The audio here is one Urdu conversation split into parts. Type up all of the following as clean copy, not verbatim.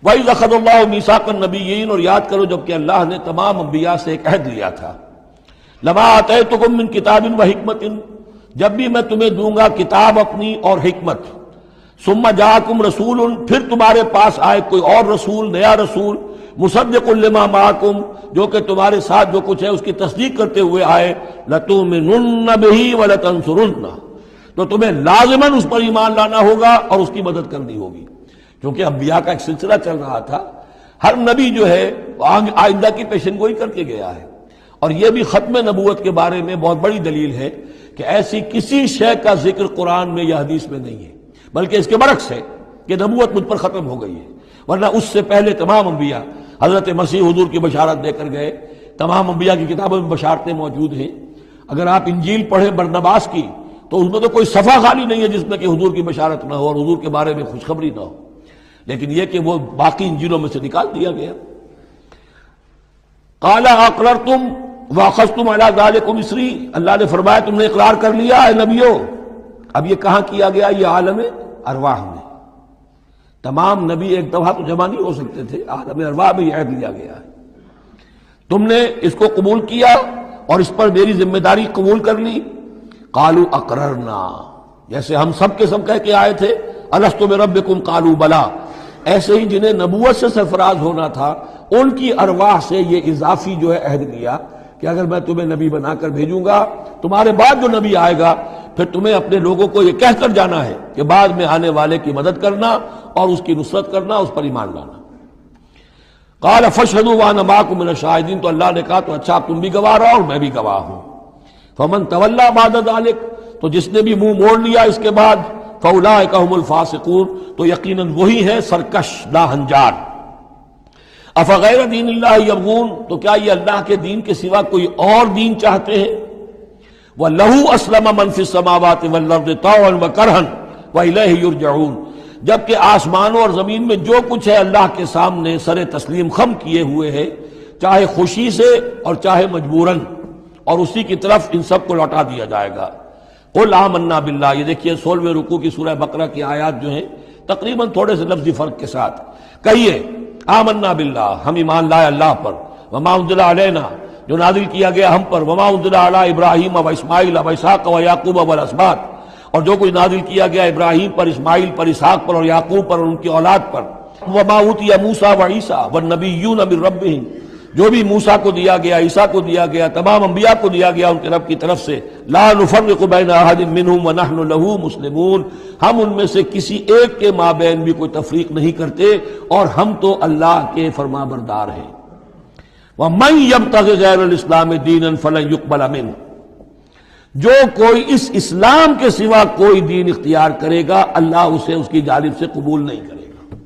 وَإِذْ أَخَذَ اللَّهُ مِيثَاقَ النَّبِيِّينَ، اور یاد کرو جب کہ اللہ نے تمام انبیاء سے ایک عہد لیا تھا، لَمَا آتَيْتُكُم مِّن كِتَابٍ وَحِکْمَةٍ، جب بھی میں تمہیں دوں گا کتاب اپنی اور حکمت، ثُمَّ جَاءَكُمْ رَسُولٌ، پھر تمہارے پاس آئے کوئی اور رسول، نیا رسول، مُصَدِّقٌ لِّمَا مَعَكُمْ، جو کہ تمہارے ساتھ جو کچھ ہے اس کی تصدیق کرتے ہوئے آئے، لَتُؤْمِنُنَّ بِهِ وَلَتَنصُرُنَّهُ، تو تمہیں لازماً اس پر ایمان لانا ہوگا اور اس کی مدد کرنی ہوگی، کیونکہ انبیاء کا ایک سلسلہ چل رہا تھا، ہر نبی جو ہے آئندہ کی پیشن گوئی کر کے گیا ہے، اور یہ بھی ختم نبوت کے بارے میں بہت بڑی دلیل ہے کہ ایسی کسی شے کا ذکر قرآن میں یا حدیث میں نہیں ہے، بلکہ اس کے برعکس ہے کہ نبوت مجھ پر ختم ہو گئی ہے، ورنہ اس سے پہلے تمام انبیاء حضرت مسیح حضور کی بشارت دے کر گئے، تمام انبیاء کی کتابوں میں بشارتیں موجود ہیں۔ اگر آپ انجیل پڑھیں برنباس کی تو اس میں تو کوئی صفحہ خالی نہیں ہے جس میں کہ حضور کی بشارت نہ ہو اور حضور کے بارے میں خوشخبری نہ ہو، لیکن یہ کہ وہ باقی انجیلوں میں سے نکال دیا گیا۔ قال اقررتم واخذتم علی ذلکم اسری، اللہ نے فرمایا تم نے اقرار کر لیا اے نبیوں۔ اب یہ کہاں کیا گیا؟ یہ عالم ارواح میں، تمام نبی ایک دفعہ تو جمع نہیں ہو سکتے تھے، عالم ارواح میں یہ عہد لیا گیا ہے، تم نے اس کو قبول کیا اور اس پر میری ذمہ داری قبول کر لی۔ قالوا اقررنا، جیسے ہم سب کے سب کہہ کے آئے تھے الست بربکم قالوا بلا، ایسے ہی جنہیں نبوت سے سرفراز ہونا تھا ان کی ارواح سے یہ اضافی جو ہے عہد لیا کہ اگر میں تمہیں نبی بنا کر بھیجوں گا، تمہارے بعد جو نبی آئے گا پھر تمہیں اپنے لوگوں کو یہ کہہ کر جانا ہے کہ بعد میں آنے والے کی مدد کرنا اور اس کی نصرت کرنا، اس پر ایمان لانا۔ قال فاشهدوا وانا معكم من الشاهدين، تو اللہ نے کہا تو اچھا تم بھی گواہ رہو اور میں بھی گواہ ہوں۔ فمن تولى بعد ذلك، تو جس نے بھی منہ موڑ لیا اس کے بعد، فاولئک هم الفاسقون، تو یقیناً وہی ہے سرکش لاہنجار۔ افغیر دین اللہ یبغون، تو کیا یہ اللہ کے دین کے سوا کوئی اور دین چاہتے ہیں؟ وَلَهُ أَسْلَمَ مَنْ فِي السَّمَاوَاتِ وَالْأَرْضِ طَوْعًا وَكَرْهًا وَإِلَيْهِ يُرْجَعُونَ، جبکہ آسمانوں اور زمین میں جو کچھ ہے اللہ کے سامنے سر تسلیم خم کیے ہوئے ہے، چاہے خوشی سے اور چاہے مجبوراً، اور اسی کی طرف ان سب کو لوٹا دیا جائے گا۔ قُلْ آمَنَّا بِاللَّهِ، یہ دیکھیے 16ویں رکوع کی سورہ بقرہ کی آیات جو ہیں تقریباً تھوڑے سے لفظی فرق کے ساتھ، کہیے آمنا باللہ، ہم ایمان لائے اللہ پر، وما انزل علینا، جو نازل کیا گیا ہم پر، وما انزل علی ابراہیم و اسماعیل و اسحاق و یعقوب والاسباط، اور جو کچھ نازل کیا گیا ابراہیم پر، اسماعیل پر، اسحاق پر اور یعقوب پر اور ان کی اولاد پر، وما اوتی موسیٰ و عیسیٰ والنبیون من ربہم، جو بھی موسیٰ کو دیا گیا، عیسیٰ کو دیا گیا، تمام انبیاء کو دیا گیا ان کے رب کی طرف سے، لا نفرق بین احد منہم ونحن لہ مسلمون، ہم ان میں سے کسی ایک کے مابین بھی کوئی تفریق نہیں کرتے اور ہم تو اللہ کے فرما بردار ہیں۔ وَمَن يَبْتَغِ غَيْرَ الْإِسْلَامِ دِينًا فَلَن يُقْبَلَ مِنْهُ، جو کوئی اس اسلام کے سوا کوئی دین اختیار کرے گا اللہ اسے اس کی جانب سے قبول نہیں کرے گا۔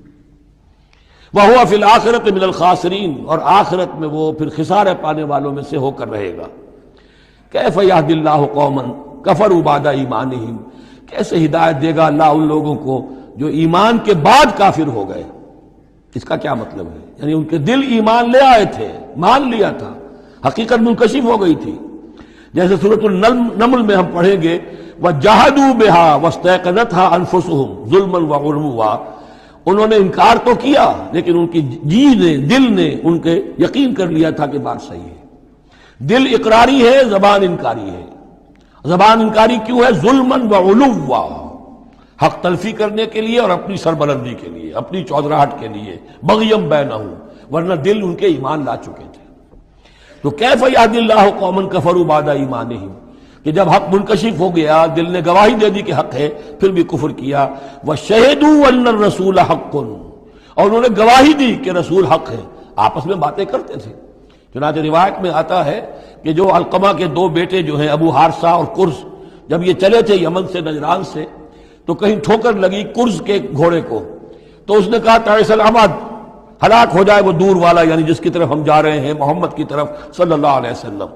وَهُوَ فِي الْآخِرَةِ مِنَ الْخَاسِرِينَ، اور آخرت میں وہ پھر خسارہ پانے والوں میں سے ہو کر رہے گا۔ کیف یہدی اللہ قوما کفروا بعد ایمانہم، کیسے ہدایت دے گا اللہ ان لوگوں کو جو ایمان کے بعد کافر ہو گئے؟ اس کا کیا مطلب ہے؟ یعنی ان کے دل ایمان لے آئے تھے، مان لیا تھا، حقیقت منکشف ہو گئی تھی، جیسے سورۃ النمل میں ہم پڑھیں گے وَجَحَدُوا بِهَا وَاسْتَيْقَنَتْهَا أَنفُسُهُمْ ظُلْمًا وَعُلُوًّا، انہوں نے انکار تو کیا لیکن ان کی جی نے، دل نے ان کے یقین کر لیا تھا کہ بات صحیح ہے۔ دل اقراری ہے، زبان انکاری ہے۔ زبان انکاری کیوں ہے؟ ظلمًا وعلوا، حق تلفی کرنے کے لیے اور اپنی سربلندی کے لیے، اپنی چودراہٹ کے لیے، بغیم بینہم، ورنہ دل ان کے ایمان لا چکے تھے۔ تو کیف یہدی اللہ قوما کفروا بعد ایمانہم، کہ جب حق منکشف ہو گیا، دل نے گواہی دے دی کہ حق ہے، پھر بھی کفر کیا۔ وَشَهِدُوا أَنَّ الرَّسُولَ حَقٌّ، اور انہوں نے گواہی دی کہ رسول حق ہے، آپس میں باتیں کرتے تھے۔ چنانچہ روایت میں آتا ہے کہ جو علقمہ کے دو بیٹے جو ہیں ابو حارثہ اور کرز، جب یہ چلے تھے یمن سے نجران سے تو کہیں ٹھوکر لگی کرز کے گھوڑے کو، تو اس نے کہا تعیس العمد، ہلاک ہو جائے وہ دور والا، یعنی جس کی طرف ہم جا رہے ہیں، محمد کی طرف صلی اللہ علیہ وسلم۔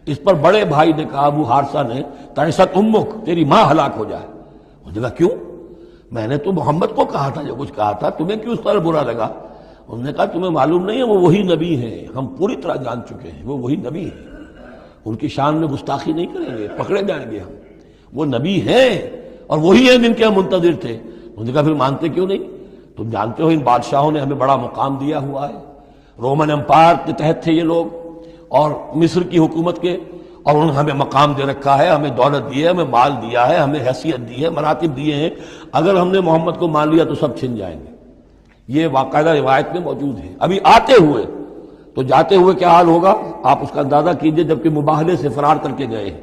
اس پر بڑے بھائی نے کہا، ابو حارثہ نے، تعیست امک، تیری ماں ہلاک ہو جائے۔ اس نے کہا کیوں؟ میں نے تو محمد کو کہا تھا جو کچھ کہا تھا، تمہیں کیوں اس طرح برا لگا؟ انہوں نے کہا تمہیں معلوم نہیں ہے وہ وہی نبی ہیں، ہم پوری طرح جان چکے ہیں وہ وہی نبی ہیں، ان کی شان میں گستاخی نہیں کریں گے، پکڑے جائیں گے ہم، وہ نبی ہیں اور وہی ہیں جن کے ہم منتظر تھے۔ انہوں نے کہا پھر مانتے کیوں نہیں؟ تم جانتے ہو ان بادشاہوں نے ہمیں بڑا مقام دیا ہوا ہے، رومن امپائر کے تحت تھے یہ لوگ اور مصر کی حکومت کے، اور انہوں نے ہمیں مقام دے رکھا ہے، ہمیں دولت دی ہے، ہمیں مال دیا ہے، ہمیں حیثیت دی ہے، مراتب دیے ہیں، اگر ہم نے محمد کو مان لیا تو سب چھن جائیں گے۔ یہ باقاعدہ روایت میں موجود ہے۔ ابھی آتے ہوئے تو جاتے ہوئے کیا حال ہوگا آپ اس کا اندازہ کیجئے، جبکہ مباہلے سے فرار کر کے گئے ہیں۔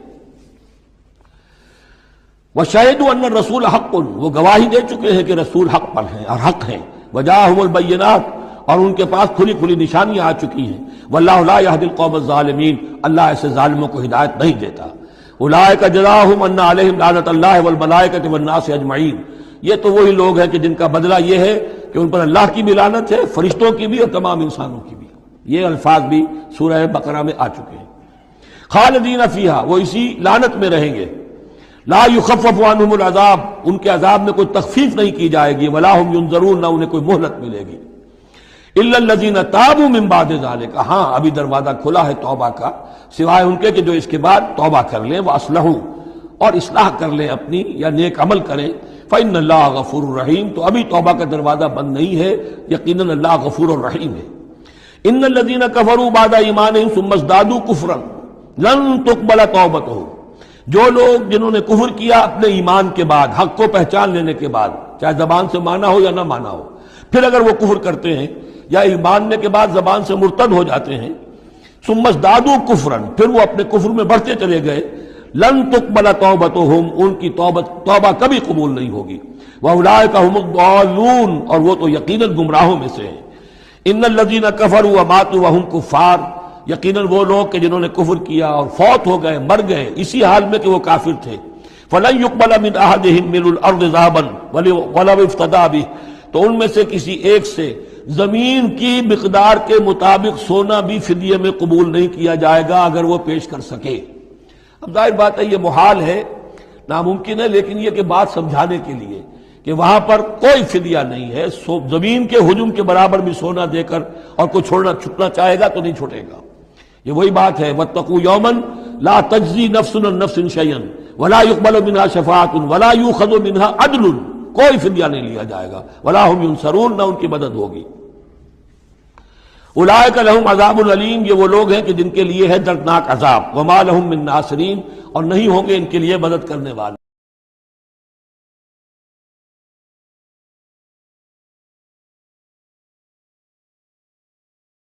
وَشَهِدُوا أَنَّ الرَّسُولَ حَقٌّ، وہ گواہی دے چکے ہیں کہ رسول حق پر ہیں اور حق ہیں۔ وَجَاءَهُمُ الْبَيِّنَاتُ، اور ان کے پاس کھلی کھلی نشانیاں آ چکی ہیں۔ وَاللَّهُ لَا يَهْدِي الْقَوْمَ الظَّالِمِينَ، اللہ ایسے ظالموں کو ہدایت نہیں دیتا۔ أُولَٰئِكَ جَزَاؤُهُمْ أَنَّ عَلَيْهِمْ لَعْنَةَ اللَّهِ وَالْمَلَائِكَةِ وَالنَّاسِ أَجْمَعِينَ، یہ تو وہی لوگ ہیں کہ جن کا بدلہ یہ ہے کہ ان پر اللہ کی بھی لعنت ہے، فرشتوں کی بھی اور تمام انسانوں کی بھی۔ یہ الفاظ بھی سورہ بقرہ میں آ چکے ہیں۔ خالدین فیہا، وہ اسی لعنت میں رہیں گے۔ لا یخفف عنہم العذاب، ان کے عذاب میں کوئی تخفیف نہیں کی جائے گی۔ ولا ہم ینظرون، نہ انہیں کوئی مہلت ملے گی۔ الا الذین تابوا من بعد ذلک، ہاں ابھی دروازہ کھلا ہے توبہ کا، سوائے ان کے کہ جو اس کے بعد توبہ کر لیں، واصلحوا، اور اصلاح کر لیں اپنی یا نیک عمل کریں۔ فإن اللہ غفور الرحیم، تو ابھی توبہ کا دروازہ بند نہیں ہے، یقیناً اللہ غفور الرحیم ہے۔ ان الذین کفروا بعد ایمانہم ثم ازدادوا کفرا لن تقبل توبتہم، جو لوگ جنہوں نے کفر کیا اپنے ایمان کے بعد، حق کو پہچان لینے کے بعد، چاہے زبان سے مانا ہو یا نہ مانا ہو، پھر اگر وہ کفر کرتے ہیں یا ایماننے کے بعد زبان سے مرتد ہو جاتے ہیں، ثم ازدادوا کفرا، پھر وہ اپنے کفر میں بڑھتے چلے گئے، لن تقبل توبتہم، ان کی توبہ کبھی قبول نہیں ہوگی۔ واولئک ھم الضالون، اور وہ تو یقیناً گمراہوں میں سے ہیں۔ ان الذین کفروا وماتوا وهم کفار، یقیناً وہ لوگ کہ جنہوں نے کفر کیا اور فوت ہو گئے، مر گئے اسی حال میں کہ وہ کافر تھے، فلن يقبل من احدهم ملء الارض ذهبا ولو افتدى به، تو ان میں سے کسی ایک سے زمین کی مقدار کے مطابق سونا بھی فدیے میں قبول نہیں کیا جائے گا اگر وہ پیش کر سکے۔ اب ظاہر بات ہے یہ محال ہے، ناممکن ہے، لیکن یہ کہ بات سمجھانے کے لیے کہ وہاں پر کوئی فدیہ نہیں ہے، زمین کے حجم کے برابر بھی سونا دے کر اور کوئی چھٹنا چاہے گا تو نہیں چھوٹے گا۔ یہ وہی بات ہے، وَاتَّقُوا يَوْمًا لَا تَجْزِي نَفْسٌ عَن نَفْسٍ شَيْئًا وَلَا يُقْبَلُ مِنْهَا شَفَاعَةٌ وَلَا يُؤْخَذُ مِنْهَا عَدْلٌ، کوئی فدیہ نہیں لیا جائے گا، وَلَا هُمْ يُنصَرُونَ، نہ ان کی مدد ہوگی۔ اولئک لہم عذاب العلیم، یہ وہ لوگ ہیں کہ جن کے لیے ہے دردناک عذاب، وما لہم من ناصرین، اور نہیں ہوں گے ان کے لیے مدد کرنے والے۔